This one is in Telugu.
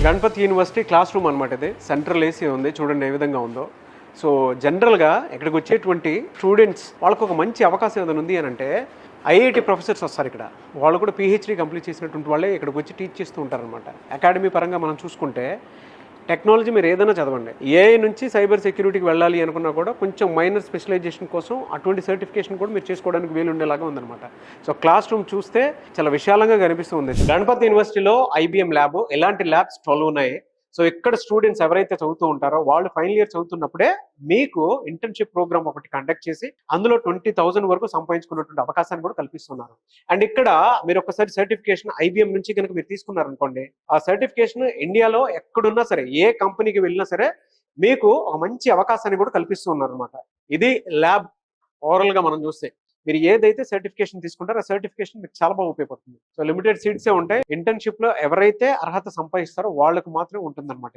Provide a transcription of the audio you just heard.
గణపతి యూనివర్సిటీ క్లాస్ రూమ్ అనమాట ఇది. సెంట్రల్ ఏసీ ఉంది, చూడండి ఏ విధంగా ఉందో. సో జనరల్గా ఇక్కడికి వచ్చేటువంటి స్టూడెంట్స్ వాళ్ళకు ఒక మంచి అవకాశం ఏదైనా ఉంది అని అంటే ఐఐటి ప్రొఫెసర్స్ వస్తారు ఇక్కడ. వాళ్ళు కూడా పిహెచ్డీ కంప్లీట్ చేసినటువంటి వాళ్ళే ఇక్కడికి వచ్చి టీచ్ చేస్తూ ఉంటారనమాట. అకాడమీ పరంగా మనం చూసుకుంటే టెక్నాలజీ మీరు ఏదైనా చదవండి, ఏఐ నుంచి సైబర్ సెక్యూరిటీకి వెళ్ళాలి అనుకున్నా కూడా కొంచెం మైనర్ స్పెషలైజేషన్ కోసం అటువంటి సర్టిఫికేషన్ కూడా మీరు చేసుకోవడానికి వీలు ఉండేలాగా ఉందన్నమాట. సో క్లాస్ రూమ్ చూస్తే చాలా విశాలంగా కనిపిస్తూ ఉంది. గణపతి యూనివర్సిటీలో ఐబిఎం ల్యాబ్, ఎలాంటి ల్యాబ్స్ 12 ఉన్నాయి. సో ఇక్కడ స్టూడెంట్స్ ఎవరైతే చదువుతూ ఉంటారో వాళ్ళు ఫైనల్ ఇయర్ చదువుతున్నప్పుడే మీకు ఇంటర్న్షిప్ ప్రోగ్రామ్ ఒకటి కండక్ట్ చేసి అందులో 20,000 వరకు సంపాదించుకున్నటువంటి అవకాశాన్ని కూడా కల్పిస్తున్నారు. అండ్ ఇక్కడ మీరు ఒకసారి సర్టిఫికేషన్ ఐబిఎం నుంచి కనుక మీరు తీసుకున్నారనుకోండి, ఆ సర్టిఫికేషన్ ఇండియాలో ఎక్కడున్నా సరే, ఏ కంపెనీకి వెళ్ళినా సరే మీకు ఒక మంచి అవకాశాన్ని కూడా కల్పిస్తున్నారు అనమాట. ఇది ల్యాబ్ ఓవరాల్ గా మనం చూస్తే మీరు ఏదైతే సర్టిఫికేషన్ తీసుకుంటారో ఆ సర్టిఫికేషన్ మీకు చాలా బాగా ఉపయోగపడుతుంది. సో లిమిటెడ్ సీట్సే ఉంటాయి. ఇంటర్న్షిప్ లో ఎవరైతే అర్హత సంపాదిస్తారో వాళ్ళకు మాత్రమే ఉంటుందన్నమాట.